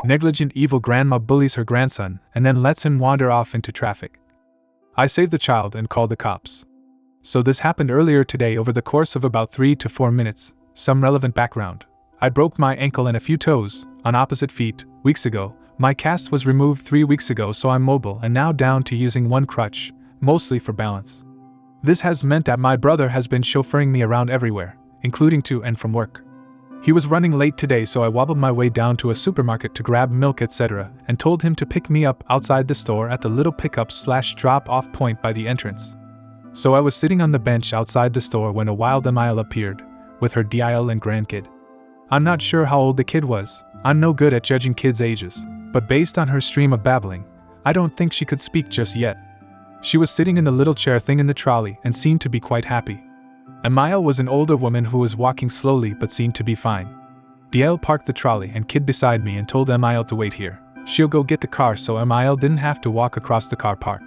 Negligent Evil Grandma bullies her grandson and then lets him wander off into traffic. I saved the child and called the cops. So this happened earlier today over the course of about 3 to 4 minutes. Some relevant background. I broke my ankle and a few toes, on opposite feet, weeks ago. My cast was removed 3 weeks ago, so I'm mobile and now down to using one crutch, mostly for balance. This has meant that my brother has been chauffeuring me around everywhere, including to and from work. He was running late today, so I wobbled my way down to a supermarket to grab milk, etc., and told him to pick me up outside the store at the little pickup/drop-off point by the entrance. So I was sitting on the bench outside the store when a wild Emile appeared, with her DIL and grandkid. I'm not sure how old the kid was. I'm no good at judging kids' ages, but based on her stream of babbling, I don't think she could speak just yet. She was sitting in the little chair thing in the trolley and seemed to be quite happy. Emile was an older woman who was walking slowly but seemed to be fine. DL parked the trolley and kid beside me and told Emile to wait here. She'll go get the car, so Emile didn't have to walk across the car park.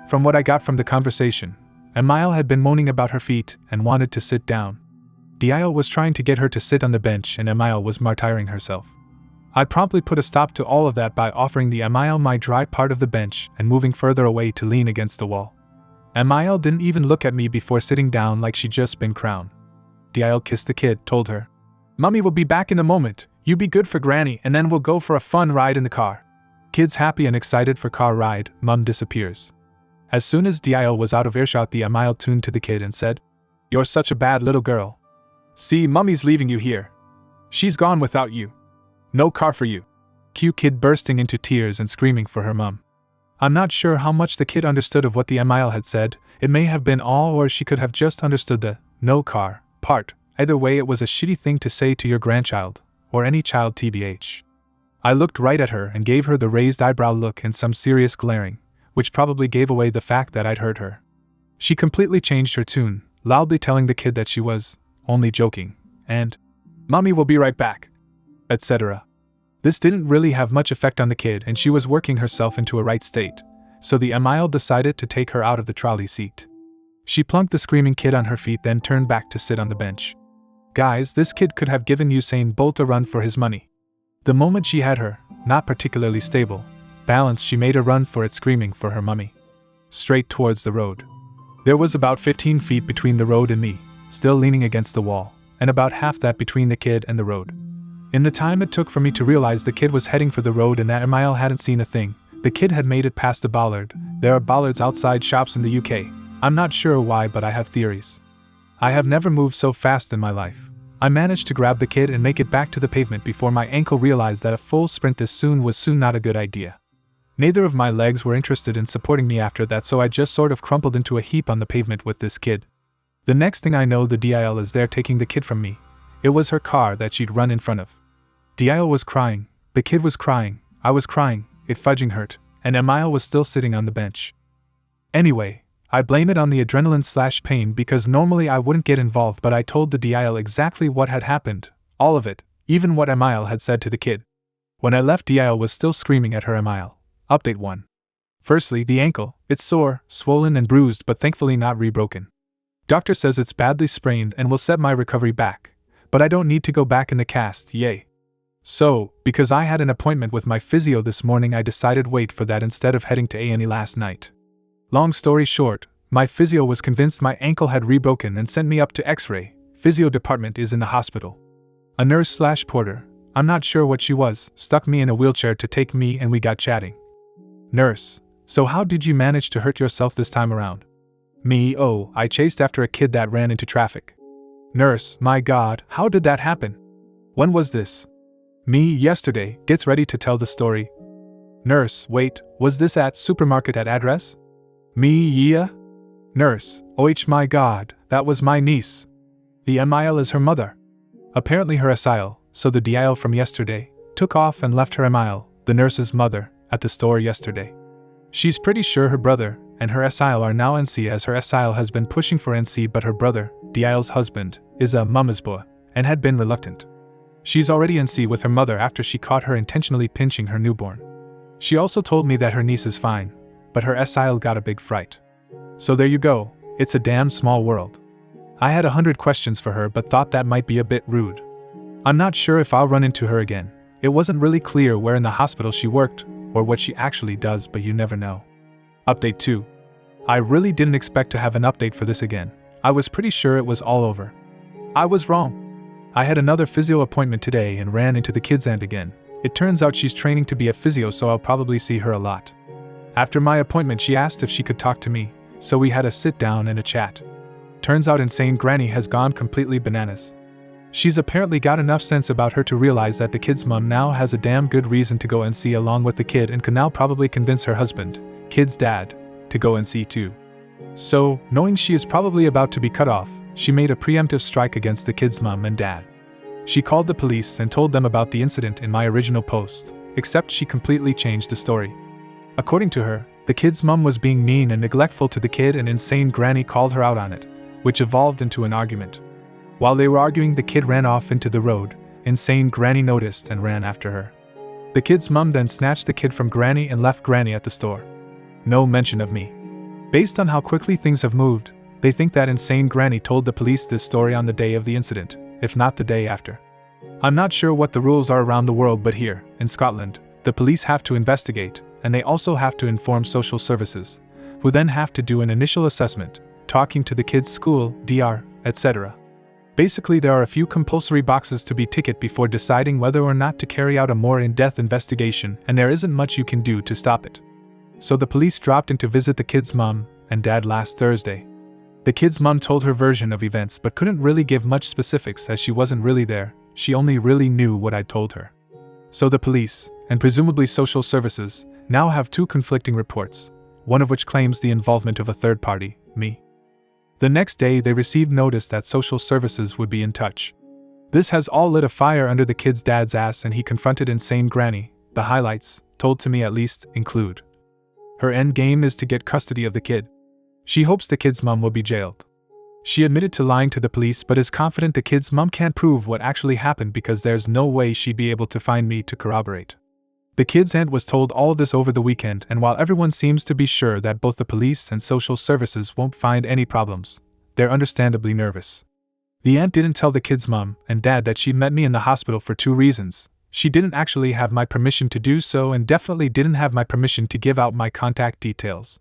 From what I got from the conversation, Emile had been moaning about her feet and wanted to sit down. DL was trying to get her to sit on the bench and Emile was martyring herself. I promptly put a stop to all of that by offering the Emile my dry part of the bench and moving further away to lean against the wall. Emile didn't even look at me before sitting down like she'd just been crowned. DL kissed the kid, told her, "Mummy will be back in a moment, you be good for Granny and then we'll go for a fun ride in the car." Kid's happy and excited for car ride, Mum disappears. As soon as DL was out of earshot, the Emile tuned to the kid and said, "You're such a bad little girl. See, Mummy's leaving you here. She's gone without you. No car for you." Cute kid bursting into tears and screaming for her mum. I'm not sure how much the kid understood of what the Emile had said. It may have been all, or she could have just understood the "no car" part. Either way, it was a shitty thing to say to your grandchild, or any child tbh. I looked right at her and gave her the raised eyebrow look and some serious glaring, which probably gave away the fact that I'd hurt her. She completely changed her tune, loudly telling the kid that she was only joking, and "Mommy will be right back," etc. This didn't really have much effect on the kid, and she was working herself into a right state, so the Emile decided to take her out of the trolley seat. She plunked the screaming kid on her feet, then turned back to sit on the bench. Guys, this kid could have given Usain Bolt a run for his money. The moment she had her, not particularly stable, balance, she made a run for it, screaming for her mummy. Straight towards the road. There was about 15 feet between the road and me, still leaning against the wall, and about half that between the kid and the road. In the time it took for me to realize the kid was heading for the road and that Emile hadn't seen a thing, the kid had made it past the bollard. There are bollards outside shops in the UK. I'm not sure why, but I have theories. I have never moved so fast in my life. I managed to grab the kid and make it back to the pavement before my ankle realized that a full sprint this soon was not a good idea. Neither of my legs were interested in supporting me after that, so I just sort of crumpled into a heap on the pavement with this kid. The next thing I know, the DIL is there taking the kid from me. It was her car that she'd run in front of. DIL was crying, the kid was crying, I was crying, it fudging hurt, and Emile was still sitting on the bench. Anyway, I blame it on the adrenaline/pain because normally I wouldn't get involved, but I told the DIL exactly what had happened, all of it, even what Emile had said to the kid. When I left, DIL was still screaming at her Emile. Update 1. Firstly, the ankle, it's sore, swollen and bruised, but thankfully not rebroken. Doctor says it's badly sprained and will set my recovery back, but I don't need to go back in the cast, yay. So, because I had an appointment with my physio this morning, I decided wait for that instead of heading to A&E last night. Long story short, my physio was convinced my ankle had rebroken and sent me up to X-ray. Physio department is in the hospital. A nurse/porter, I'm not sure what she was, stuck me in a wheelchair to take me and we got chatting. Nurse: "So how did you manage to hurt yourself this time around?" Me: "Oh, I chased after a kid that ran into traffic." Nurse: "My God, how did that happen? When was this?" Me: "Yesterday." Gets ready to tell the story. Nurse: "Wait, was this at supermarket at address?" Me: "Yeah." Nurse: "Oh my God, that was my niece. The Emile is her mother." Apparently her Asile, so the DIL from yesterday, took off and left her Emile, the nurse's mother, at the store yesterday. She's pretty sure her brother and her Asile are now NC, as her Asile has been pushing for NC, but her brother, DIL's husband, is a mama's boy, and had been reluctant. She's already NC with her mother after she caught her intentionally pinching her newborn. She also told me that her niece is fine, but her Asile got a big fright. So there you go, it's a damn small world. I had 100 questions for her but thought that might be a bit rude. I'm not sure if I'll run into her again. It wasn't really clear where in the hospital she worked, or what she actually does, but you never know. Update 2. I really didn't expect to have an update for this again. I was pretty sure it was all over. I was wrong. I had another physio appointment today and ran into the kid's aunt again. It turns out she's training to be a physio, so I'll probably see her a lot. After my appointment, she asked if she could talk to me, so we had a sit down and a chat. Turns out insane Granny has gone completely bananas. She's apparently got enough sense about her to realize that the kid's mom now has a damn good reason to go and see along with the kid, and can now probably convince her husband, kid's dad, to go and see too. So, knowing she is probably about to be cut off, she made a preemptive strike against the kid's mom and dad. She called the police and told them about the incident in my original post, except she completely changed the story. According to her, the kid's mom was being mean and neglectful to the kid, and insane Granny called her out on it, which evolved into an argument. While they were arguing, the kid ran off into the road. Insane Granny noticed and ran after her. The kid's mom then snatched the kid from Granny and left Granny at the store. No mention of me. Based on how quickly things have moved, they think that insane Granny told the police this story on the day of the incident, if not the day after. I'm not sure what the rules are around the world, but here, in Scotland, the police have to investigate, and they also have to inform social services, who then have to do an initial assessment, talking to the kid's school, DR, etc. Basically, there are a few compulsory boxes to be ticked before deciding whether or not to carry out a more in-depth investigation, and there isn't much you can do to stop it. So the police dropped in to visit the kid's mom and dad last Thursday. The kid's mom told her version of events but couldn't really give much specifics as she wasn't really there. She only really knew what I told her. So the police, and presumably social services, now have two conflicting reports, one of which claims the involvement of a third party, me. The next day they received notice that social services would be in touch. This has all lit a fire under the kid's dad's ass, and he confronted insane Granny. The highlights, told to me at least, include: her end game is to get custody of the kid. She hopes the kid's mom will be jailed. She admitted to lying to the police but is confident the kid's mom can't prove what actually happened because there's no way she'd be able to find me to corroborate. The kid's aunt was told all this over the weekend, and while everyone seems to be sure that both the police and social services won't find any problems, they're understandably nervous. The aunt didn't tell the kid's mom and dad that she met me in the hospital for two reasons. She didn't actually have my permission to do so, and definitely didn't have my permission to give out my contact details.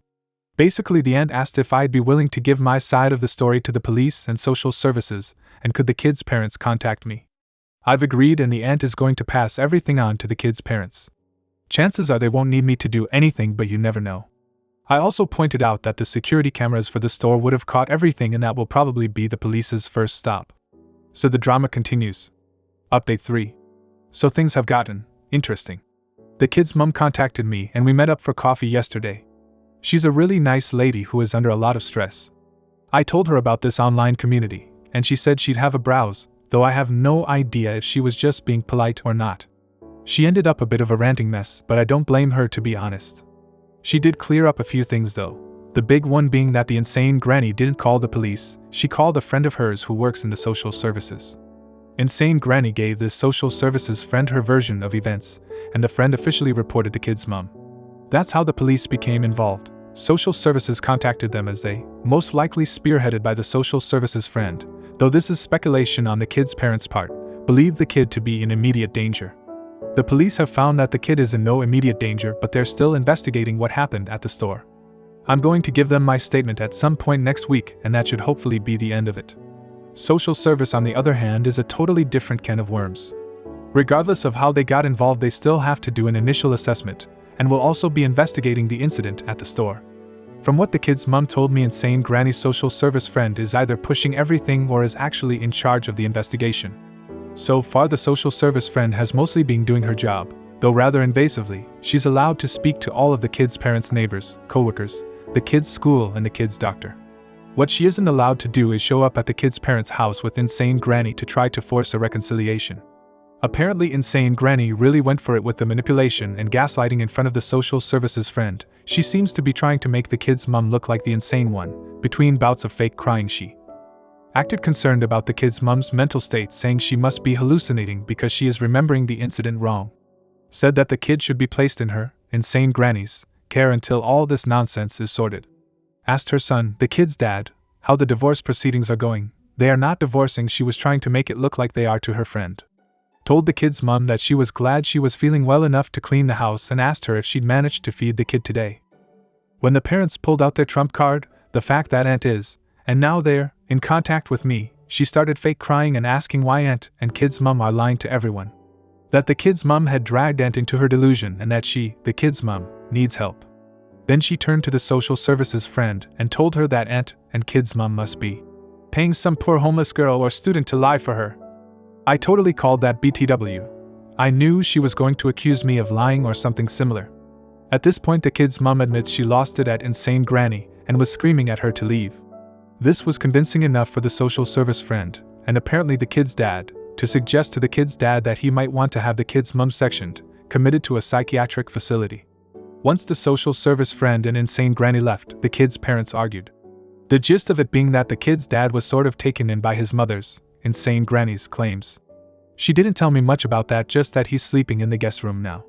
Basically, the aunt asked if I'd be willing to give my side of the story to the police and social services, and could the kid's parents contact me. I've agreed, and the aunt is going to pass everything on to the kid's parents. Chances are they won't need me to do anything, but you never know. I also pointed out that the security cameras for the store would have caught everything, and that will probably be the police's first stop. So the drama continues. Update 3. So things have gotten interesting. The kid's mom contacted me and we met up for coffee yesterday. She's a really nice lady who is under a lot of stress. I told her about this online community, and she said she'd have a browse, though I have no idea if she was just being polite or not. She ended up a bit of a ranting mess, but I don't blame her, to be honest. She did clear up a few things though, the big one being that the insane Granny didn't call the police, she called a friend of hers who works in the social services. Insane Granny gave this social services friend her version of events, and the friend officially reported the kid's mom. That's how the police became involved. Social services contacted them as they, most likely spearheaded by the social services friend, though this is speculation on the kid's parents' part, believed the kid to be in immediate danger. The police have found that the kid is in no immediate danger, but they're still investigating what happened at the store. I'm going to give them my statement at some point next week, and that should hopefully be the end of it. Social service, on the other hand, is a totally different can of worms. Regardless of how they got involved, they still have to do an initial assessment, and will also be investigating the incident at the store. From what the kid's mom told me, insane Granny's social service friend is either pushing everything or is actually in charge of the investigation. So far, the social service friend has mostly been doing her job, though rather invasively. She's allowed to speak to all of the kid's parents' neighbors, coworkers, the kid's school, and the kid's doctor. What she isn't allowed to do is show up at the kid's parents' house with insane Granny to try to force a reconciliation. Apparently, insane Granny really went for it with the manipulation and gaslighting in front of the social services friend. She seems to be trying to make the kid's mom look like the insane one. Between bouts of fake crying, she acted concerned about the kid's mom's mental state, saying she must be hallucinating because she is remembering the incident wrong. Said that the kid should be placed in her, insane Granny's, care until all this nonsense is sorted. Asked her son, the kid's dad, how the divorce proceedings are going. They are not divorcing. She was trying to make it look like they are to her friend. told the kid's mom that she was glad she was feeling well enough to clean the house and asked her if she'd managed to feed the kid today. When the parents pulled out their trump card, the fact that Aunt is, and now they're, in contact with me, she started fake crying and asking why Aunt and kid's mom are lying to everyone. That the kid's mom had dragged Aunt into her delusion and that she, the kid's mom, needs help. Then she turned to the social services friend and told her that Aunt and kid's mom must be paying some poor homeless girl or student to lie for her. I totally called that BTW. I knew she was going to accuse me of lying or something similar. At this point, the kid's mom admits she lost it at Insane Granny and was screaming at her to leave. This was convincing enough for the social service friend, and apparently the kid's dad, to suggest to the kid's dad that he might want to have the kid's mom sectioned, committed to a psychiatric facility. Once the social service friend and Insane Granny left, the kid's parents argued. The gist of it being that the kid's dad was sort of taken in by his mother's, Insane Granny's, claims. She didn't tell me much about that, just that he's sleeping in the guest room now.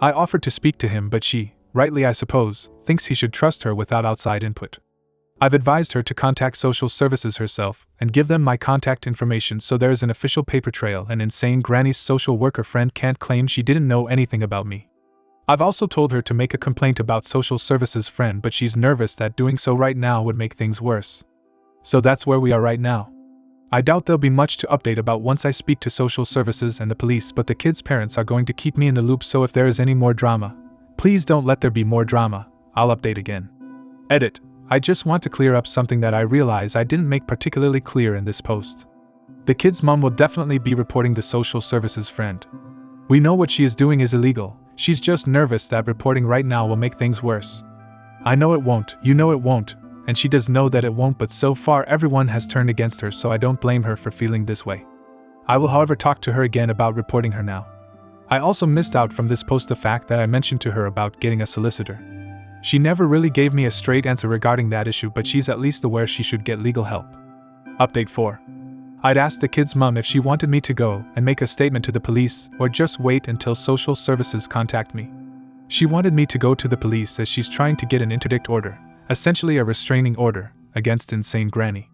I offered to speak to him, but she, rightly I suppose, thinks he should trust her without outside input. I've advised her to contact social services herself and give them my contact information so there's an official paper trail and Insane Granny's social worker friend can't claim she didn't know anything about me. I've also told her to make a complaint about social services friend, but she's nervous that doing so right now would make things worse. So that's where we are right now. I doubt there'll be much to update about once I speak to social services and the police, but the kids' parents are going to keep me in the loop, so if there is any more drama, please don't let there be more drama. I'll update again. Edit. I just want to clear up something that I realize I didn't make particularly clear in this post. The kid's mom will definitely be reporting the social services friend. We know what she is doing is illegal. She's just nervous that reporting right now will make things worse. I know it won't, you know it won't, and she does know that it won't, but so far everyone has turned against her, so I don't blame her for feeling this way. I will however talk to her again about reporting her now. I also missed out from this post the fact that I mentioned to her about getting a solicitor. She never really gave me a straight answer regarding that issue, but she's at least aware she should get legal help. Update 4. I'd asked the kid's mom if she wanted me to go and make a statement to the police or just wait until social services contact me. She wanted me to go to the police as she's trying to get an interdict order, essentially a restraining order, against Insane Granny.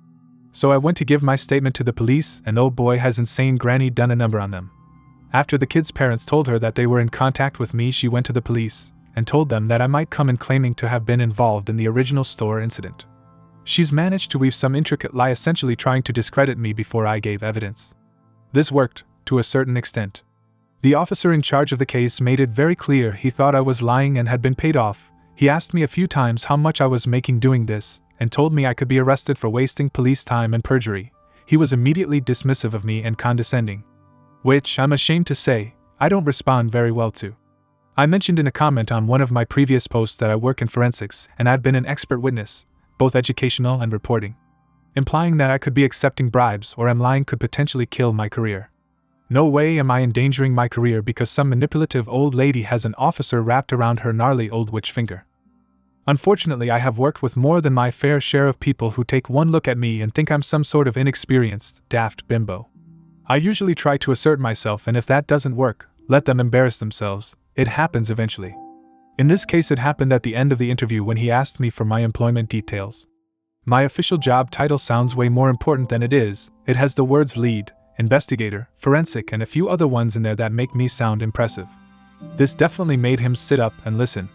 So I went to give my statement to the police, and oh boy has Insane Granny done a number on them. After the kids' parents told her that they were in contact with me, she went to the police and told them that I might come in claiming to have been involved in the original store incident. She's managed to weave some intricate lie, essentially trying to discredit me before I gave evidence. This worked, to a certain extent. The officer in charge of the case made it very clear he thought I was lying and had been paid off. He asked me a few times how much I was making doing this, and told me I could be arrested for wasting police time and perjury. He was immediately dismissive of me and condescending, which, I'm ashamed to say, I don't respond very well to. I mentioned in a comment on one of my previous posts that I work in forensics and I've been an expert witness, both educational and reporting, implying that I could be accepting bribes or am lying could potentially kill my career. No way am I endangering my career because some manipulative old lady has an officer wrapped around her gnarly old witch finger. Unfortunately, I have worked with more than my fair share of people who take one look at me and think I'm some sort of inexperienced, daft bimbo. I usually try to assert myself, and if that doesn't work, let them embarrass themselves. It happens eventually. In this case, it happened at the end of the interview when he asked me for my employment details. My official job title sounds way more important than it is. It has the words lead, investigator, forensic, and a few other ones in there that make me sound impressive. This definitely made him sit up and listen.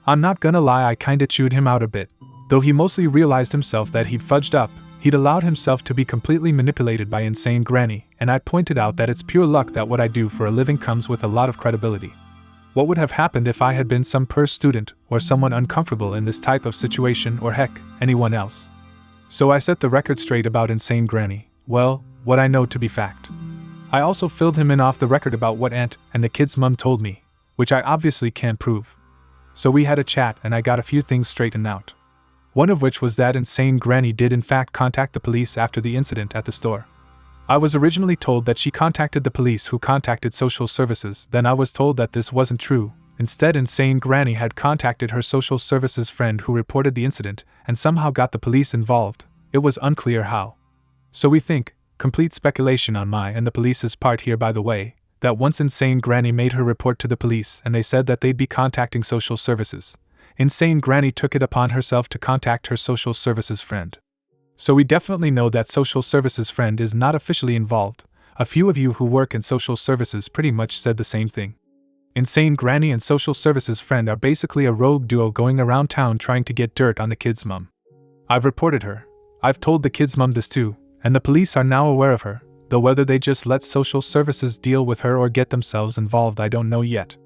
I'm not gonna lie, I kinda chewed him out a bit. Though he mostly realized himself that he'd fudged up, he'd allowed himself to be completely manipulated by Insane Granny, and I pointed out that it's pure luck that what I do for a living comes with a lot of credibility. What would have happened if I had been some poor student or someone uncomfortable in this type of situation, or heck, anyone else? So I set the record straight about Insane Granny, well, what I know to be fact. I also filled him in off the record about what Aunt and the kid's mom told me, which I obviously can't prove. So we had a chat and I got a few things straightened out. One of which was that Insane Granny did in fact contact the police after the incident at the store. I was originally told that she contacted the police who contacted social services, then I was told that this wasn't true. Instead, Insane Granny had contacted her social services friend who reported the incident and somehow got the police involved. It was unclear how. So we think, complete speculation on my and the police's part here by the way, that once Insane Granny made her report to the police and they said that they'd be contacting social services, Insane Granny took it upon herself to contact her social services friend. So we definitely know that social services friend is not officially involved. A few of you who work in social services pretty much said the same thing. Insane Granny and social services friend are basically a rogue duo going around town trying to get dirt on the kid's mom. I've reported her. I've told the kid's mom this too, and the police are now aware of her, though whether they just let social services deal with her or get themselves involved I don't know yet.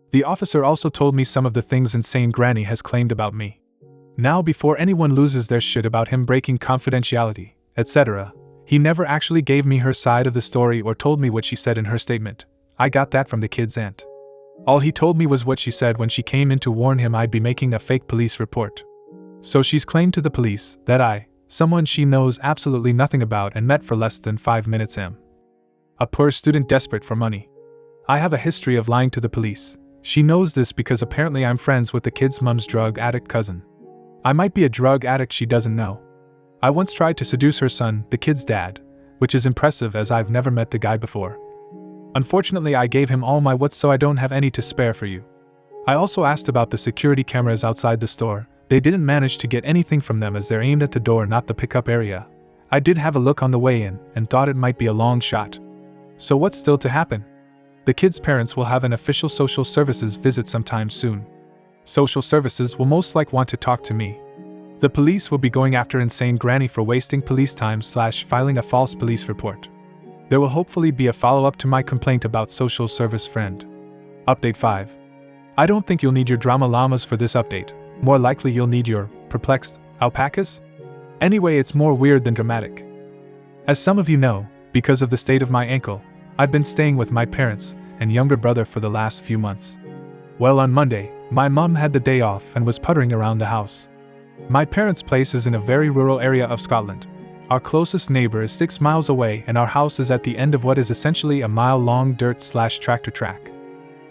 The officer also told me some of the things Insane Granny has claimed about me. Now before anyone loses their shit about him breaking confidentiality, etc., he never actually gave me her side of the story or told me what she said in her statement. I got that from the kid's aunt. All he told me was what she said when she came in to warn him I'd be making a fake police report. So she's claimed to the police that I, someone she knows absolutely nothing about and met for less than 5 minutes am a poor student desperate for money. I have a history of lying to the police. She knows this because apparently I'm friends with the kid's mom's drug addict cousin. I might be a drug addict she doesn't know. I once tried to seduce her son, the kid's dad, which is impressive as I've never met the guy before. Unfortunately, I gave him all my whats so I don't have any to spare for you. I also asked about the security cameras outside the store. They didn't manage to get anything from them as they're aimed at the door, not the pickup area. I did have a look on the way in and thought it might be a long shot. So what's still to happen? The kid's parents will have an official social services visit sometime soon. Social services will most likely want to talk to me. The police will be going after Insane Granny for wasting police time / filing a false police report. There will hopefully be a follow-up to my complaint about social service friend. Update 5. I don't think you'll need your drama llamas for this update. More likely you'll need your perplexed alpacas? Anyway, it's more weird than dramatic. As some of you know, because of the state of my ankle, I've been staying with my parents and younger brother for the last few months. Well, on Monday, my mom had the day off and was puttering around the house. My parents' place is in a very rural area of Scotland. Our closest neighbor is 6 miles away and our house is at the end of what is essentially a mile-long dirt/tractor track.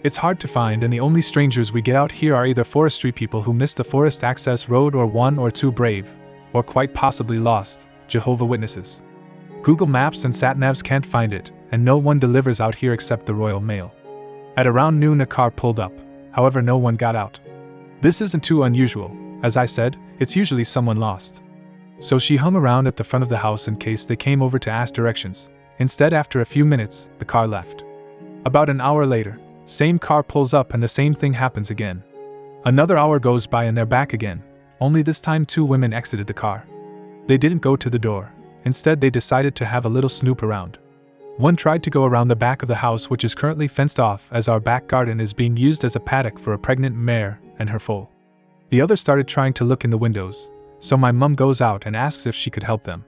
It's hard to find and the only strangers we get out here are either forestry people who missed the forest access road or 1 or 2 brave, or quite possibly lost, Jehovah's Witnesses. Google Maps and sat-navs can't find it, and no one delivers out here except the Royal Mail. At around noon a car pulled up, however no one got out. This isn't too unusual. As I said, it's usually someone lost. So she hung around at the front of the house in case they came over to ask directions. Instead, after a few minutes, the car left. About an hour later, same car pulls up and the same thing happens again. Another hour goes by and they're back again, only this time 2 women exited the car. They didn't go to the door. Instead, they decided to have a little snoop around. One tried to go around the back of the house, which is currently fenced off as our back garden is being used as a paddock for a pregnant mare and her foal. The other started trying to look in the windows, so my mum goes out and asks if she could help them.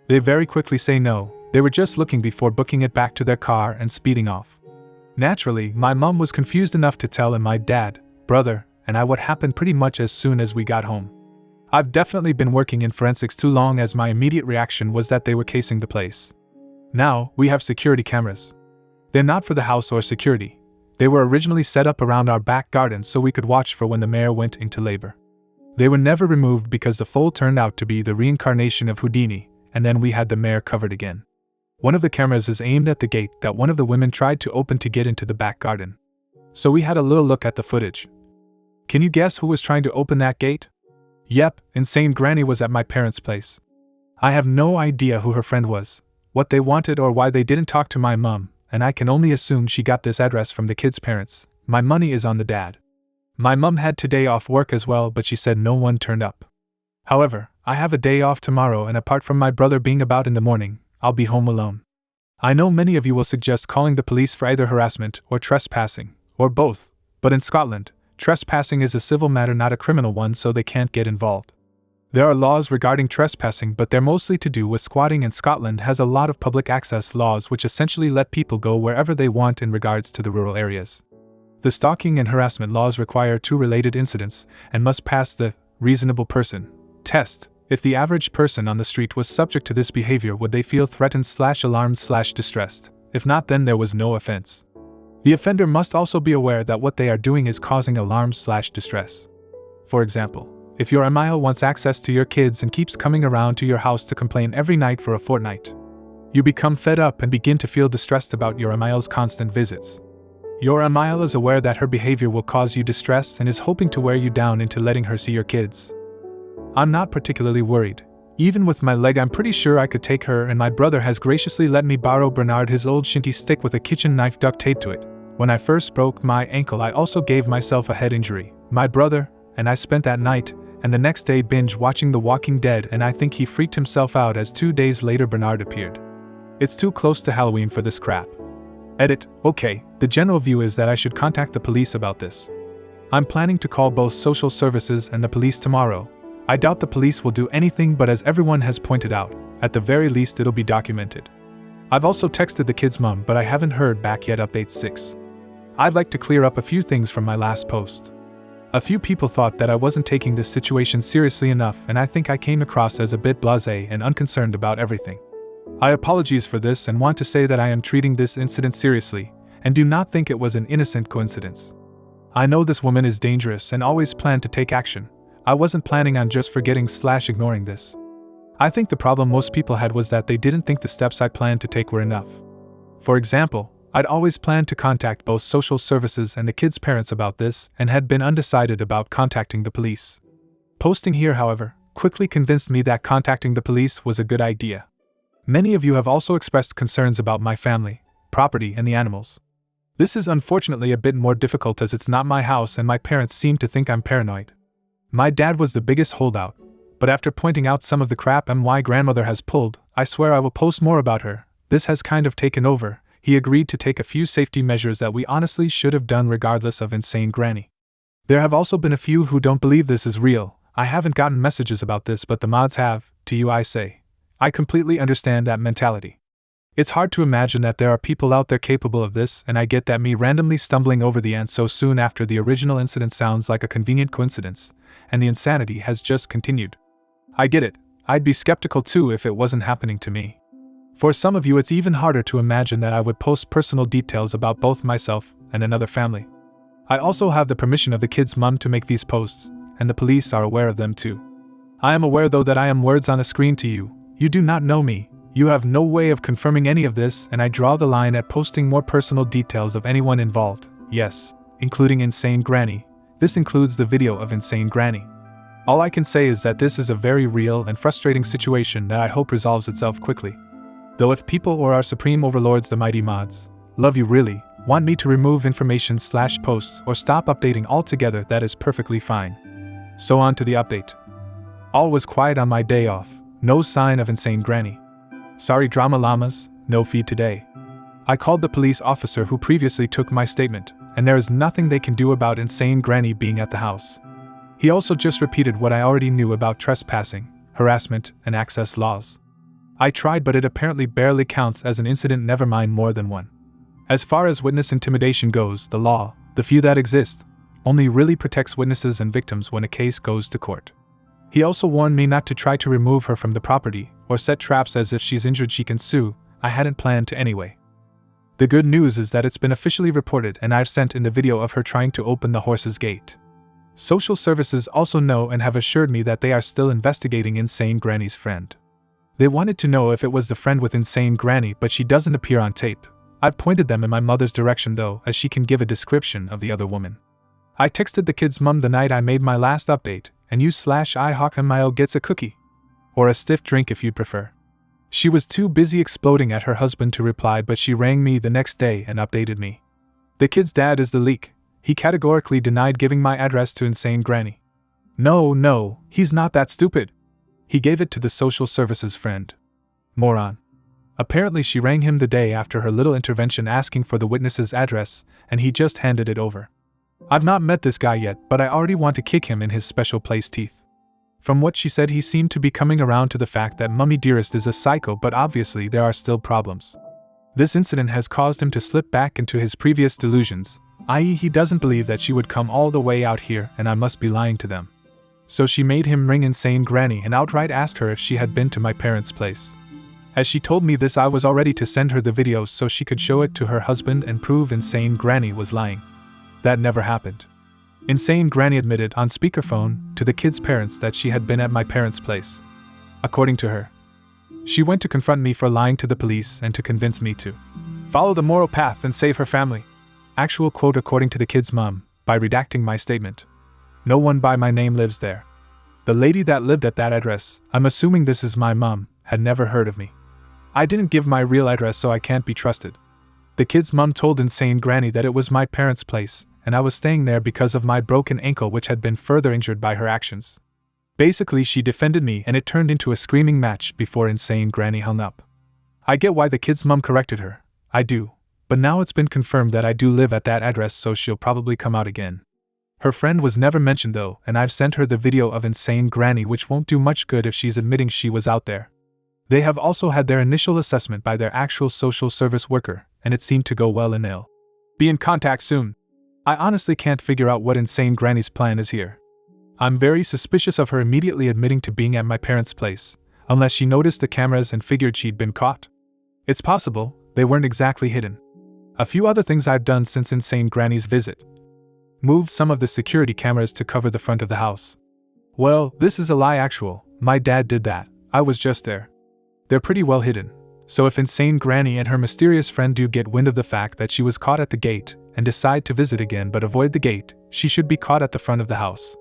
They very quickly say no, they were just looking before booking it back to their car and speeding off. Naturally, my mum was confused enough to tell my dad, brother, and I what happened pretty much as soon as we got home. I've definitely been working in forensics too long as my immediate reaction was that they were casing the place. Now, we have security cameras. They're not for the house or security. They were originally set up around our back garden so we could watch for when the mare went into labor. They were never removed because the foal turned out to be the reincarnation of Houdini, and then we had the mare covered again. One of the cameras is aimed at the gate that one of the women tried to open to get into the back garden. So we had a little look at the footage. Can you guess who was trying to open that gate? Yep, Insane Granny was at my parents' place. I have no idea who her friend was, what they wanted or why they didn't talk to my mum, and I can only assume she got this address from the kid's parents. My money is on the dad. My mum had today off work as well, but she said no one turned up. However, I have a day off tomorrow and apart from my brother being about in the morning, I'll be home alone. I know many of you will suggest calling the police for either harassment or trespassing, or both, but in Scotland, trespassing is a civil matter, not a criminal one, so they can't get involved. There are laws regarding trespassing, but they're mostly to do with squatting, and Scotland has a lot of public access laws which essentially let people go wherever they want in regards to the rural areas. The stalking and harassment laws require 2 related incidents and must pass the reasonable person test. If the average person on the street was subject to this behavior, would they feel threatened / alarmed / distressed? If not, then there was no offense. The offender must also be aware that what they are doing is causing alarm / distress. For example, if your Emile wants access to your kids and keeps coming around to your house to complain every night for a fortnight, you become fed up and begin to feel distressed about your Emile's constant visits. Your Emile is aware that her behavior will cause you distress and is hoping to wear you down into letting her see your kids. I'm not particularly worried, Even with my leg, I'm pretty sure I could take her, and my brother has graciously let me borrow Bernard his old shinty stick with a kitchen knife duct taped to it. When I first broke my ankle, I also gave myself a head injury. My brother and I spent that night and the next day binge watching The Walking Dead, and I think he freaked himself out as 2 days later Bernard appeared. It's too close to Halloween for this crap. Edit. Okay, the general view is that I should contact the police about this. I'm planning to call both social services and the police tomorrow. I doubt the police will do anything, but as everyone has pointed out, at the very least it'll be documented. I've also texted the kid's mom, but I haven't heard back yet. Update 6. I'd like to clear up a few things from my last post. A few people thought that I wasn't taking this situation seriously enough, and I think I came across as a bit blasé and unconcerned about everything. I apologize for this and want to say that I am treating this incident seriously, and do not think it was an innocent coincidence. I know this woman is dangerous and always planned to take action. I wasn't planning on just forgetting/ignoring this. I think the problem most people had was that they didn't think the steps I planned to take were enough. For example, I'd always planned to contact both social services and the kids' parents about this and had been undecided about contacting the police. Posting here, however, quickly convinced me that contacting the police was a good idea. Many of you have also expressed concerns about my family, property, and the animals. This is unfortunately a bit more difficult as it's not my house and my parents seem to think I'm paranoid. My dad was the biggest holdout, but after pointing out some of the crap my grandmother has pulled, I swear I will post more about her. This has kind of taken over. He agreed to take a few safety measures that we honestly should have done regardless of insane granny. There have also been a few who don't believe this is real. I haven't gotten messages about this, but the mods have. To you I say, I completely understand that mentality. It's hard to imagine that there are people out there capable of this, and I get that me randomly stumbling over the ant so soon after the original incident sounds like a convenient coincidence, and the insanity has just continued. I get it. I'd be skeptical too if it wasn't happening to me. For some of you, it's even harder to imagine that I would post personal details about both myself and another family. I also have the permission of the kid's mom to make these posts, and the police are aware of them too. I am aware though that I am words on a screen to you. You do not know me. You have no way of confirming any of this, and I draw the line at posting more personal details of anyone involved. Yes, including Insane Granny. This includes the video of Insane Granny. All I can say is that this is a very real and frustrating situation that I hope resolves itself quickly. Though if people or our supreme overlords, the mighty mods, love you really, want me to remove information/posts or stop updating altogether, that is perfectly fine. So on to the update. All was quiet on my day off, no sign of Insane Granny. Sorry drama llamas, no feed today. I called the police officer who previously took my statement, and there is nothing they can do about Insane Granny being at the house. He also just repeated what I already knew about trespassing, harassment, and access laws. I tried, but it apparently barely counts as an incident, never mind more than one. As far as witness intimidation goes, the law, the few that exist, only really protects witnesses and victims when a case goes to court. He also warned me not to try to remove her from the property, or set traps as if she's injured she can sue. I hadn't planned to anyway. The good news is that it's been officially reported, and I've sent in the video of her trying to open the horse's gate. Social services also know and have assured me that they are still investigating Insane Granny's friend. They wanted to know if it was the friend with Insane Granny, but she doesn't appear on tape. I've pointed them in my mother's direction though, as she can give a description of the other woman. I texted the kid's mom the night I made my last update, and you/IHawkMIL gets a cookie. Or a stiff drink if you'd prefer. She was too busy exploding at her husband to reply, but she rang me the next day and updated me. The kid's dad is the leak. He categorically denied giving my address to Insane Granny. No, he's not that stupid. He gave it to the social services friend. Moron. Apparently she rang him the day after her little intervention asking for the witness's address, and he just handed it over. I've not met this guy yet, but I already want to kick him in his special place teeth. From what she said, he seemed to be coming around to the fact that Mummy Dearest is a psycho, but obviously there are still problems. This incident has caused him to slip back into his previous delusions, i.e. he doesn't believe that she would come all the way out here, and I must be lying to them. So she made him ring Insane Granny and outright asked her if she had been to my parents' place. As she told me this, I was all ready to send her the videos so she could show it to her husband and prove Insane Granny was lying. That never happened. Insane Granny admitted on speakerphone to the kids' parents that she had been at my parents' place. According to her, she went to confront me for lying to the police and to convince me to follow the moral path and save her family. Actual quote according to the kid's mom, by redacting my statement. No one by my name lives there. The lady that lived at that address, I'm assuming this is my mom, had never heard of me. I didn't give my real address, so I can't be trusted. The kid's mom told insane Granny that it was my parents' place, and I was staying there because of my broken ankle, which had been further injured by her actions. Basically, she defended me, and it turned into a screaming match before insane Granny hung up. I get why the kid's mom corrected her. I do. But now it's been confirmed that I do live at that address, so she'll probably come out again. Her friend was never mentioned though, and I've sent her the video of insane Granny, which won't do much good if she's admitting she was out there. They have also had their initial assessment by their actual social service worker, and it seemed to go well and they'll be in contact soon. I honestly can't figure out what insane Granny's plan is here. I'm very suspicious of her immediately admitting to being at my parents' place, unless she noticed the cameras and figured she'd been caught. It's possible, they weren't exactly hidden. A few other things I've done since insane Granny's visit. Moved some of the security cameras to cover the front of the house. Well, this is a lie actual, my dad did that, I was just there. They're pretty well hidden, so if insane Granny and her mysterious friend do get wind of the fact that she was caught at the gate and decide to visit again but avoid the gate, she should be caught at the front of the house.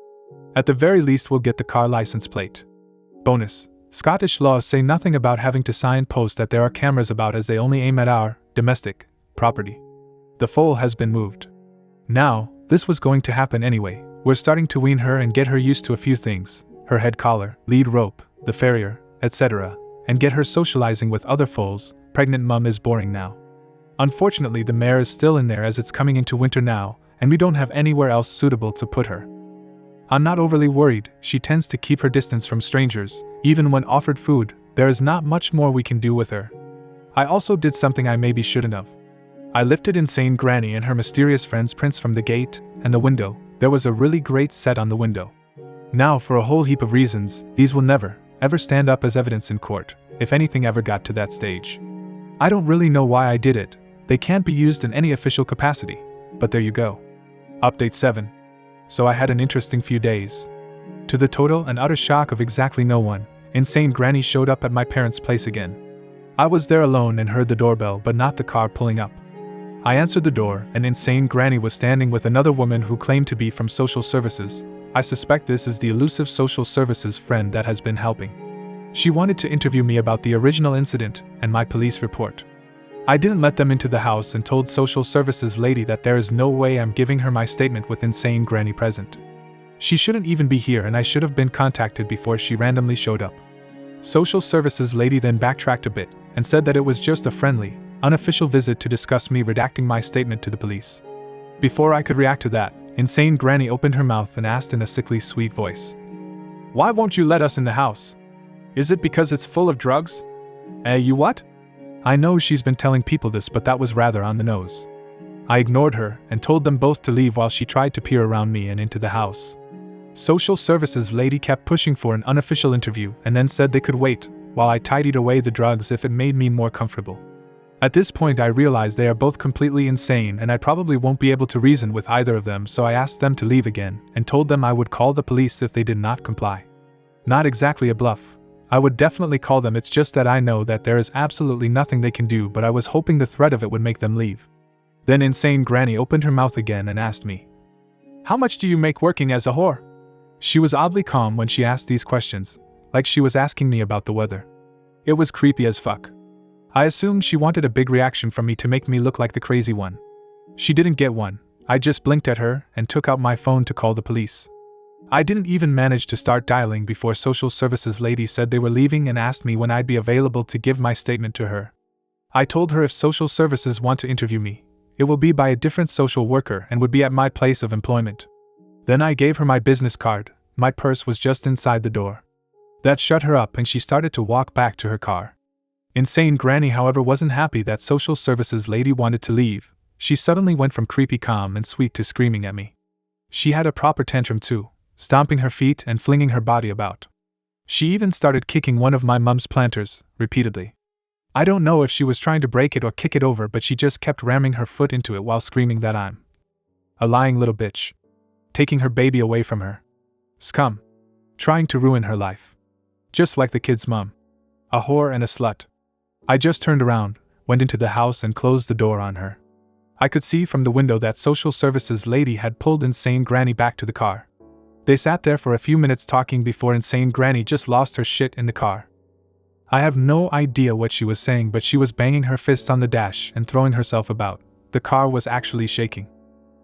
At the very least we'll get the car license plate. Bonus: Scottish laws say nothing about having to signpost that there are cameras about, as they only aim at our domestic property. The foal has been moved. Now, this was going to happen anyway. We're starting to wean her and get her used to a few things: her head collar, lead rope, the farrier, etc., and get her socializing with other foals. Pregnant mum is boring now. Unfortunately, the mare is still in there as it's coming into winter now, and we don't have anywhere else suitable to put her. I'm not overly worried. She tends to keep her distance from strangers, even when offered food. There is not much more we can do with her. I also did something I maybe shouldn't have. I lifted insane Granny and her mysterious friend's prints from the gate and the window. There was a really great set on the window. Now, for a whole heap of reasons, these will never, ever stand up as evidence in court, if anything ever got to that stage. I don't really know why I did it. They can't be used in any official capacity, but there you go. Update 7. So I had an interesting few days. To the total and utter shock of exactly no one, insane Granny showed up at my parents' place again. I was there alone and heard the doorbell but not the car pulling up. I answered the door, and insane Granny was standing with another woman who claimed to be from social services. I suspect this is the elusive social services friend that has been helping. She wanted to interview me about the original incident and my police report. I didn't let them into the house and told social services lady that there is no way I'm giving her my statement with insane Granny present. She shouldn't even be here, and I should have been contacted before she randomly showed up. Social services lady then backtracked a bit and said that it was just a friendly, unofficial visit to discuss me redacting my statement to the police. Before I could react to that, insane Granny opened her mouth and asked in a sickly sweet voice, "Why won't you let us in the house? Is it because it's full of drugs?" You what? I know she's been telling people this, but that was rather on the nose. I ignored her and told them both to leave while she tried to peer around me and into the house. Social services lady kept pushing for an unofficial interview and then said they could wait while I tidied away the drugs if it made me more comfortable. At this point I realized they are both completely insane and I probably won't be able to reason with either of them, so I asked them to leave again and told them I would call the police if they did not comply. Not exactly a bluff. I would definitely call them, it's just that I know that there is absolutely nothing they can do, but I was hoping the threat of it would make them leave. Then insane Granny opened her mouth again and asked me, "How much do you make working as a whore?" She was oddly calm when she asked these questions, like she was asking me about the weather. It was creepy as fuck. I assumed she wanted a big reaction from me to make me look like the crazy one. She didn't get one. I just blinked at her and took out my phone to call the police. I didn't even manage to start dialing before social services lady said they were leaving and asked me when I'd be available to give my statement to her. I told her if social services want to interview me, it will be by a different social worker and would be at my place of employment. Then I gave her my business card. My purse was just inside the door. That shut her up and she started to walk back to her car. Insane Granny, however, wasn't happy that social services lady wanted to leave. She suddenly went from creepy calm and sweet to screaming at me. She had a proper tantrum too, stomping her feet and flinging her body about. She even started kicking one of my mum's planters, repeatedly. I don't know if she was trying to break it or kick it over, but she just kept ramming her foot into it while screaming that I'm a lying little bitch, taking her baby away from her. Scum. Trying to ruin her life. Just like the kid's mum. A whore and a slut. I just turned around, went into the house and closed the door on her. I could see from the window that social services lady had pulled insane Granny back to the car. They sat there for a few minutes talking before Insane Granny just lost her shit in the car. I have no idea what she was saying, but she was banging her fists on the dash and throwing herself about. The car was actually shaking.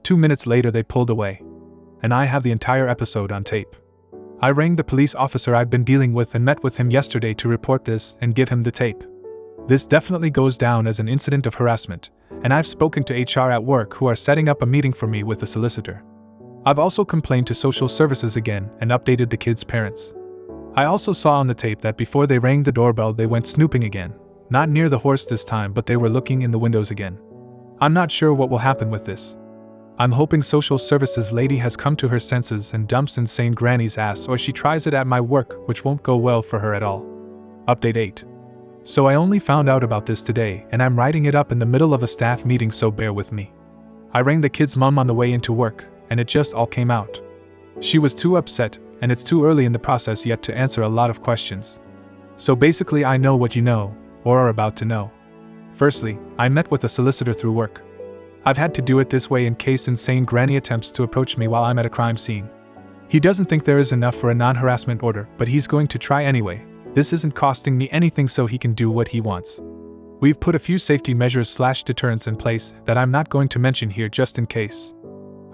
2 minutes later they pulled away. And I have the entire episode on tape. I rang the police officer I'd been dealing with and met with him yesterday to report this and give him the tape. This definitely goes down as an incident of harassment, and I've spoken to HR at work who are setting up a meeting for me with the solicitor. I've also complained to social services again and updated the kids' parents. I also saw on the tape that before they rang the doorbell they went snooping again, not near the horse this time, but they were looking in the windows again. I'm not sure what will happen with this. I'm hoping social services lady has come to her senses and dumps Insane Granny's ass, or she tries it at my work, which won't go well for her at all. Update 8. So I only found out about this today, and I'm writing it up in the middle of a staff meeting, so bear with me. I rang the kid's mom on the way into work, and it just all came out. She was too upset, and it's too early in the process yet to answer a lot of questions. So basically I know what you know, or are about to know. Firstly, I met with a solicitor through work. I've had to do it this way in case Insane Granny attempts to approach me while I'm at a crime scene. He doesn't think there is enough for a non-harassment order, but he's going to try anyway. This isn't costing me anything, so he can do what he wants. We've put a few safety measures/deterrents in place that I'm not going to mention here just in case.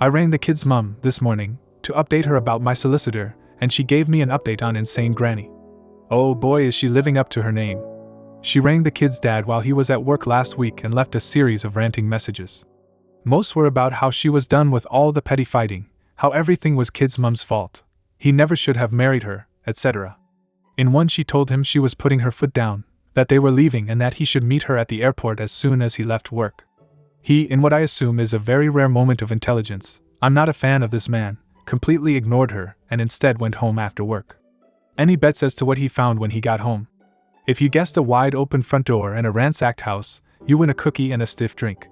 I rang the kid's mom this morning to update her about my solicitor, and she gave me an update on Insane Granny. Oh boy, is she living up to her name. She rang the kid's dad while he was at work last week and left a series of ranting messages. Most were about how she was done with all the petty fighting, how everything was kid's mom's fault, he never should have married her, etc. In one she told him she was putting her foot down, that they were leaving and that he should meet her at the airport as soon as he left work. He, in what I assume is a very rare moment of intelligence, I'm not a fan of this man, completely ignored her and instead went home after work. Any bets as to what he found when he got home? If you guessed a wide open front door and a ransacked house, you win a cookie and a stiff drink.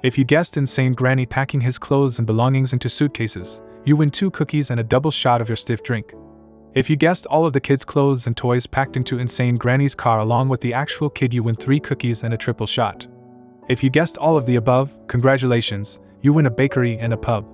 If you guessed Insane Granny packing his clothes and belongings into suitcases, you win 2 cookies and a double shot of your stiff drink. If you guessed all of the kids' clothes and toys packed into Insane Granny's car along with the actual kid, you win 3 cookies and a triple shot. If you guessed all of the above, congratulations, you win a bakery and a pub.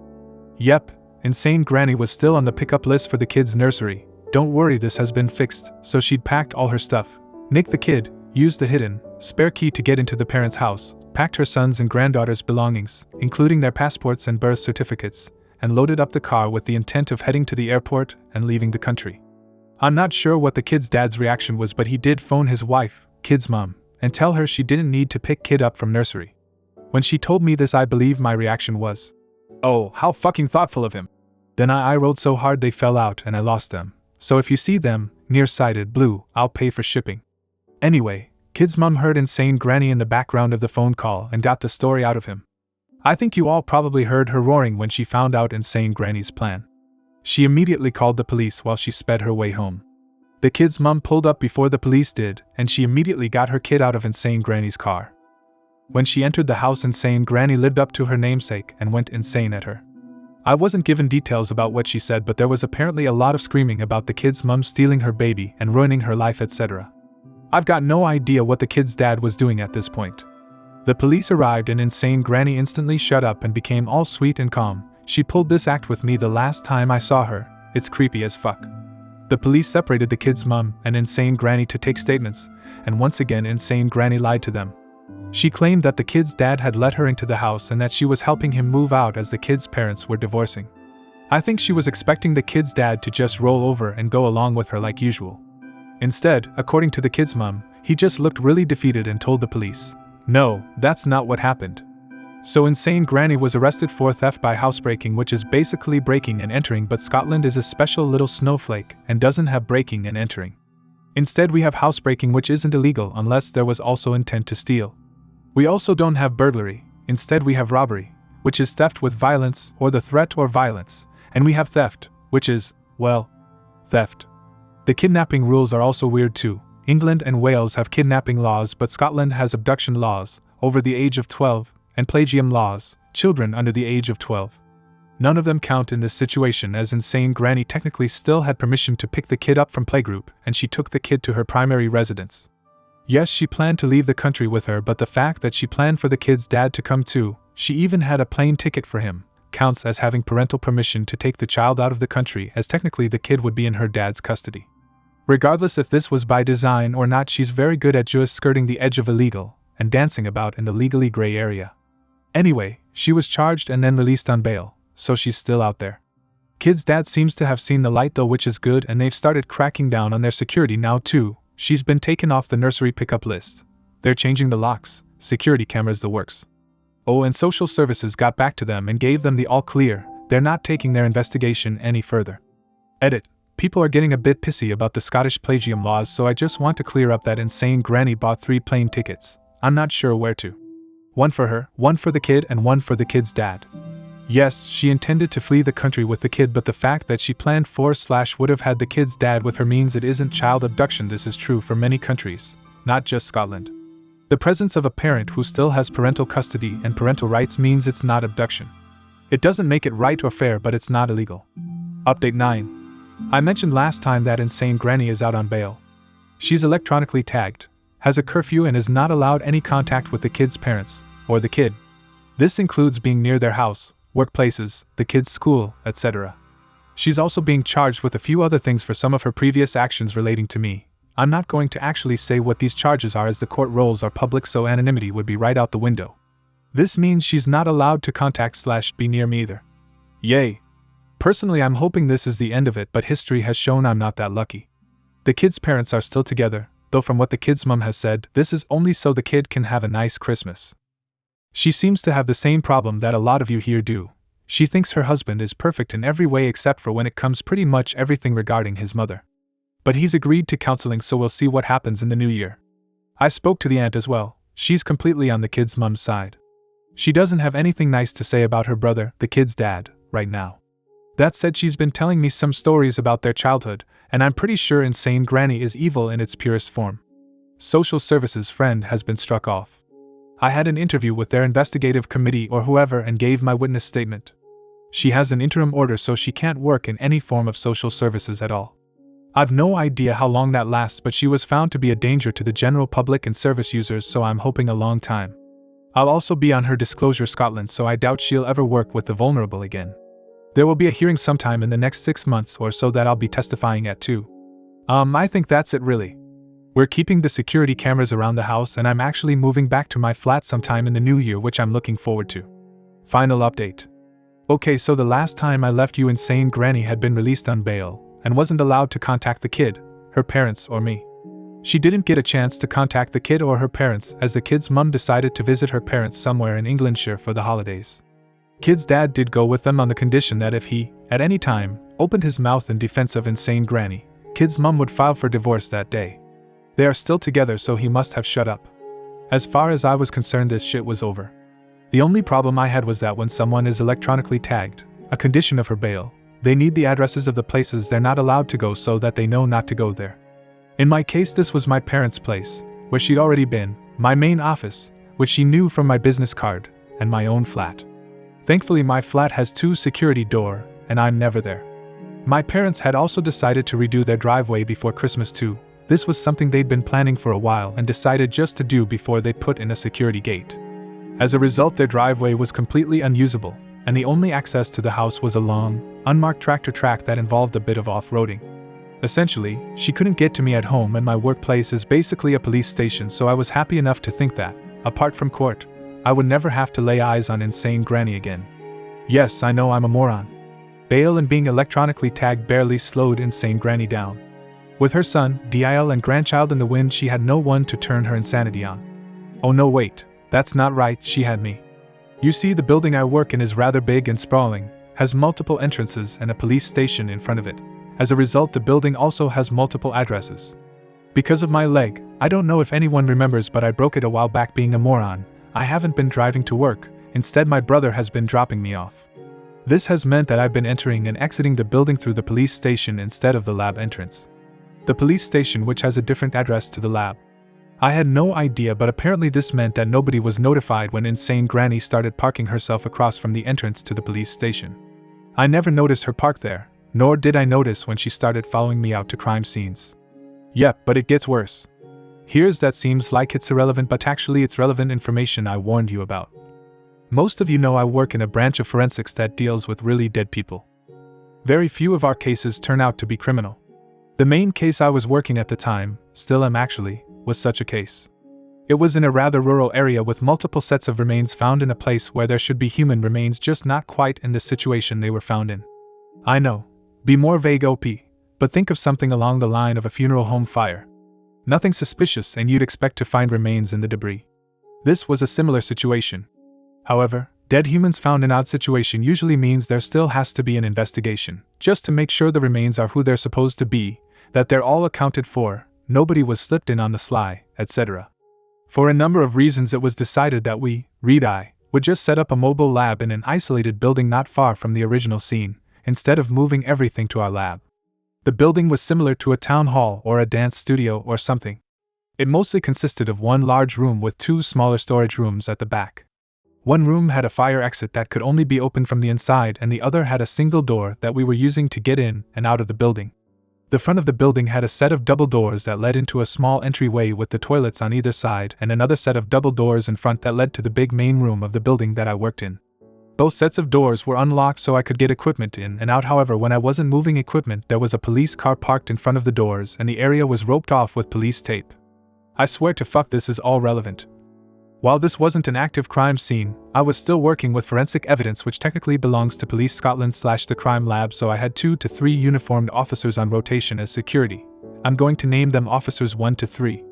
Yep, Insane Granny was still on the pickup list for the kids' nursery. Don't worry, this has been fixed, so she'd packed all her stuff, nicked the kid, used the hidden, spare key to get into the parents' house, packed her sons' and granddaughters' belongings, including their passports and birth certificates, and loaded up the car with the intent of heading to the airport and leaving the country. I'm not sure what the kid's dad's reaction was, but he did phone his wife, kid's mom, and tell her she didn't need to pick kid up from nursery. When she told me this, I believe my reaction was, "Oh, how fucking thoughtful of him." Then I rolled so hard they fell out and I lost them. So if you see them, nearsighted, blue, I'll pay for shipping. Anyway, kid's mom heard Insane Granny in the background of the phone call and got the story out of him. I think you all probably heard her roaring when she found out Insane Granny's plan. She immediately called the police while she sped her way home. The kid's mom pulled up before the police did, and she immediately got her kid out of Insane Granny's car. When she entered the house, Insane Granny lived up to her namesake and went insane at her. I wasn't given details about what she said, but there was apparently a lot of screaming about the kid's mom stealing her baby and ruining her life, etc. I've got no idea what the kid's dad was doing at this point. The police arrived and Insane Granny instantly shut up and became all sweet and calm. She pulled this act with me the last time I saw her. It's creepy as fuck. The police separated the kid's mom and Insane Granny to take statements, and once again Insane Granny lied to them. She claimed that the kid's dad had let her into the house and that she was helping him move out as the kid's parents were divorcing. I think she was expecting the kid's dad to just roll over and go along with her like usual. Instead, according to the kid's mom, he just looked really defeated and told the police, "No, that's not what happened." So Insane Granny was arrested for theft by housebreaking, which is basically breaking and entering, but Scotland is a special little snowflake and doesn't have breaking and entering. Instead we have housebreaking, which isn't illegal unless there was also intent to steal. We also don't have burglary. Instead we have robbery, which is theft with violence or the threat or violence, and we have theft, which is, well, theft. The kidnapping rules are also weird too. England and Wales have kidnapping laws, but Scotland has abduction laws, over the age of 12, and plagium laws, children under the age of 12. None of them count in this situation, as Insane Granny technically still had permission to pick the kid up from playgroup, and she took the kid to her primary residence. Yes, she planned to leave the country with her, but the fact that she planned for the kid's dad to come too, she even had a plane ticket for him, counts as having parental permission to take the child out of the country, as technically the kid would be in her dad's custody. Regardless if this was by design or not, she's very good at just skirting the edge of illegal and dancing about in the legally gray area. Anyway, she was charged and then released on bail, so she's still out there. Kid's dad seems to have seen the light though, which is good, and they've started cracking down on their security now too. She's been taken off the nursery pickup list. They're changing the locks, security cameras, the works. Oh, and social services got back to them and gave them the all clear. They're not taking their investigation any further. Edit. People are getting a bit pissy about the Scottish plagium laws, so I just want to clear up that insane granny bought 3 plane tickets. I'm not sure where to. One for her, one for the kid, and one for the kid's dad. Yes, she intended to flee the country with the kid, but the fact that she planned for/would have had the kid's dad with her means it isn't child abduction. This is true for many countries, not just Scotland. The presence of a parent who still has parental custody and parental rights means it's not abduction. It doesn't make it right or fair, but it's not illegal. Update 9. I mentioned last time that insane granny is out on bail. She's electronically tagged, has a curfew, and is not allowed any contact with the kid's parents, or the kid. This includes being near their house, workplaces, the kid's school, etc. She's also being charged with a few other things for some of her previous actions relating to me. I'm not going to actually say what these charges are, as the court rolls are public, so anonymity would be right out the window. This means she's not allowed to contact/be near me either. Yay. Personally, I'm hoping this is the end of it, but history has shown I'm not that lucky. The kid's parents are still together, though from what the kid's mom has said, this is only so the kid can have a nice Christmas. She seems to have the same problem that a lot of you here do. She thinks her husband is perfect in every way except for when it comes pretty much everything regarding his mother. But he's agreed to counseling, so we'll see what happens in the new year. I spoke to the aunt as well. She's completely on the kid's mom's side. She doesn't have anything nice to say about her brother, the kid's dad, right now. That said, she's been telling me some stories about their childhood, and I'm pretty sure insane granny is evil in its purest form. Social services friend has been struck off. I had an interview with their investigative committee or whoever and gave my witness statement. She has an interim order, so she can't work in any form of social services at all. I've no idea how long that lasts, but she was found to be a danger to the general public and service users, so I'm hoping a long time. I'll also be on her Disclosure Scotland, so I doubt she'll ever work with the vulnerable again. There will be a hearing sometime in the next 6 months or so that I'll be testifying at too. I think that's it really. We're keeping the security cameras around the house, and I'm actually moving back to my flat sometime in the new year, which I'm looking forward to. Final update. Okay, so the last time I left you, insane granny had been released on bail and wasn't allowed to contact the kid, her parents, or me. She didn't get a chance to contact the kid or her parents, as the kid's mum decided to visit her parents somewhere in Englandshire for the holidays. Kid's dad did go with them on the condition that if he, at any time, opened his mouth in defense of insane granny, kid's mum would file for divorce that day. They are still together, so he must have shut up. As far as I was concerned, this shit was over. The only problem I had was that when someone is electronically tagged, a condition of her bail, they need the addresses of the places they're not allowed to go so that they know not to go there. In my case, this was my parents' place, where she'd already been, my main office, which she knew from my business card, and my own flat. Thankfully, my flat has 2 security doors, and I'm never there. My parents had also decided to redo their driveway before Christmas too. This was something they'd been planning for a while and decided just to do before they put in a security gate. As a result, their driveway was completely unusable, and the only access to the house was a long, unmarked tractor track that involved a bit of off-roading. Essentially, she couldn't get to me at home, and my workplace is basically a police station, so I was happy enough to think that, apart from court, I would never have to lay eyes on insane granny again. Yes, I know I'm a moron. Bail and being electronically tagged barely slowed insane granny down. With her son, DIL, and grandchild in the wind, she had no one to turn her insanity on. Oh no, wait, that's not right, she had me. You see, the building I work in is rather big and sprawling, has multiple entrances and a police station in front of it. As a result, the building also has multiple addresses. Because of my leg, I don't know if anyone remembers, but I broke it a while back. Being a moron, I haven't been driving to work, instead my brother has been dropping me off. This has meant that I've been entering and exiting the building through the police station instead of the lab entrance. The police station, which has a different address to the lab. I had no idea, but apparently this meant that nobody was notified when insane granny started parking herself across from the entrance to the police station. I never noticed her park there, nor did I notice when she started following me out to crime scenes. Yep, but it gets worse. Here's that seems like it's irrelevant, but actually it's relevant information I warned you about. Most of you know I work in a branch of forensics that deals with really dead people. Very few of our cases turn out to be criminal. The main case I was working at the time, still am actually, was such a case. It was in a rather rural area with multiple sets of remains found in a place where there should be human remains, just not quite in the situation they were found in. I know, be more vague OP, but think of something along the line of a funeral home fire. Nothing suspicious, and you'd expect to find remains in the debris. This was a similar situation. However, dead humans found in odd situation usually means there still has to be an investigation, just to make sure the remains are who they're supposed to be, that they're all accounted for, nobody was slipped in on the sly, etc. For a number of reasons it was decided that we, I, would just set up a mobile lab in an isolated building not far from the original scene, instead of moving everything to our lab. The building was similar to a town hall or a dance studio or something. It mostly consisted of one large room with two smaller storage rooms at the back. One room had a fire exit that could only be opened from the inside, and the other had a single door that we were using to get in and out of the building. The front of the building had a set of double doors that led into a small entryway with the toilets on either side, and another set of double doors in front that led to the big main room of the building that I worked in. Both sets of doors were unlocked so I could get equipment in and out. However, when I wasn't moving equipment, there was a police car parked in front of the doors and the area was roped off with police tape. I swear to fuck this is all relevant. While this wasn't an active crime scene, I was still working with forensic evidence, which technically belongs to Police Scotland/the crime lab, so I had 2 to 3 uniformed officers on rotation as security. I'm going to name them Officers 1 to 3.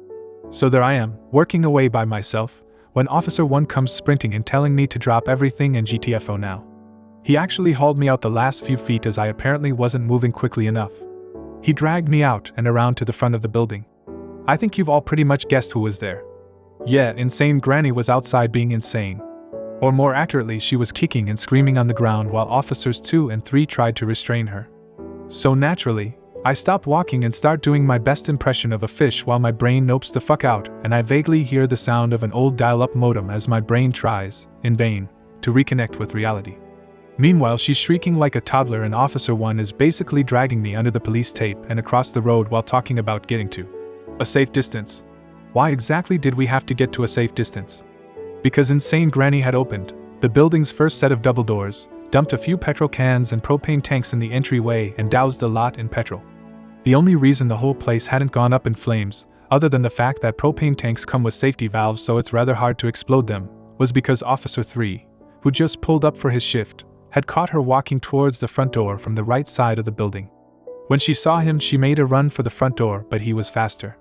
So there I am, working away by myself, when Officer 1 comes sprinting in telling me to drop everything and GTFO now. He actually hauled me out the last few feet as I apparently wasn't moving quickly enough. He dragged me out and around to the front of the building. I think you've all pretty much guessed who was there. Yeah, insane Granny was outside being insane. Or more accurately, she was kicking and screaming on the ground while Officers 2 and 3 tried to restrain her. So naturally, I stopped walking and start doing my best impression of a fish while my brain nopes the fuck out, and I vaguely hear the sound of an old dial-up modem as my brain tries, in vain, to reconnect with reality. Meanwhile, she's shrieking like a toddler and Officer 1 is basically dragging me under the police tape and across the road while talking about getting to a safe distance. Why exactly did we have to get to a safe distance? Because insane Granny had opened the building's first set of double doors, dumped a few petrol cans and propane tanks in the entryway and doused the lot in petrol. The only reason the whole place hadn't gone up in flames, other than the fact that propane tanks come with safety valves so it's rather hard to explode them, was because Officer 3, who just pulled up for his shift, had caught her walking towards the front door from the right side of the building. When she saw him, she made a run for the front door, but he was faster.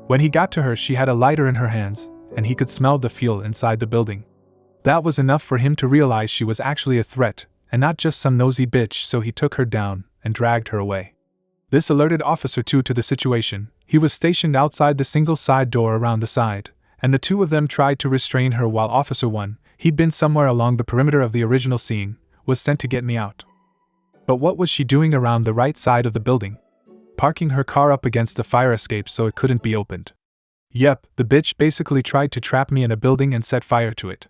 When he got to her, she had a lighter in her hands, and he could smell the fuel inside the building. That was enough for him to realize she was actually a threat, and not just some nosy bitch, so he took her down and dragged her away. This alerted Officer 2 to the situation. He was stationed outside the single side door around the side, and the two of them tried to restrain her while Officer 1, he'd been somewhere along the perimeter of the original scene, was sent to get me out. But what was she doing around the right side of the building? Parking her car up against the fire escape so it couldn't be opened. Yep, the bitch basically tried to trap me in a building and set fire to it.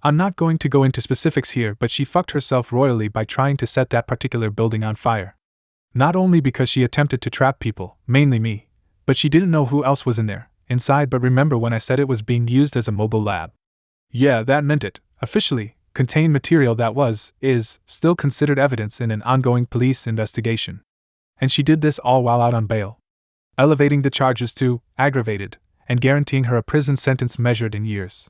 I'm not going to go into specifics here, but she fucked herself royally by trying to set that particular building on fire. Not only because she attempted to trap people, mainly me, but she didn't know who else was inside. But remember when I said it was being used as a mobile lab? Yeah, that meant it, officially, contained material that is still considered evidence in an ongoing police investigation. And she did this all while out on bail, elevating the charges to aggravated, and guaranteeing her a prison sentence measured in years.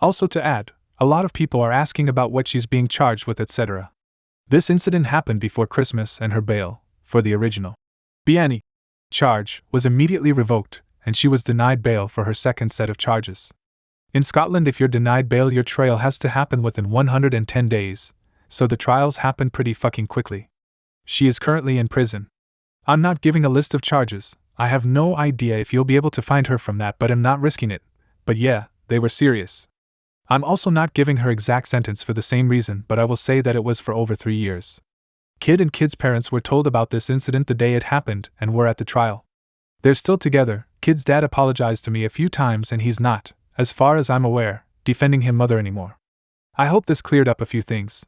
Also to add, a lot of people are asking about what she's being charged with, etc. This incident happened before Christmas, and her bail, for the original Biani charge, was immediately revoked, and she was denied bail for her second set of charges. In Scotland, if you're denied bail, your trial has to happen within 110 days, so the trials happen pretty fucking quickly. She is currently in prison. I'm not giving a list of charges. I have no idea if you'll be able to find her from that, but I'm not risking it. But yeah, they were serious. I'm also not giving her exact sentence for the same reason, but I will say that it was for over 3 years. Kid and Kid's parents were told about this incident the day it happened and were at the trial. They're still together. Kid's dad apologized to me a few times and he's not, as far as I'm aware, defending his mother anymore. I hope this cleared up a few things.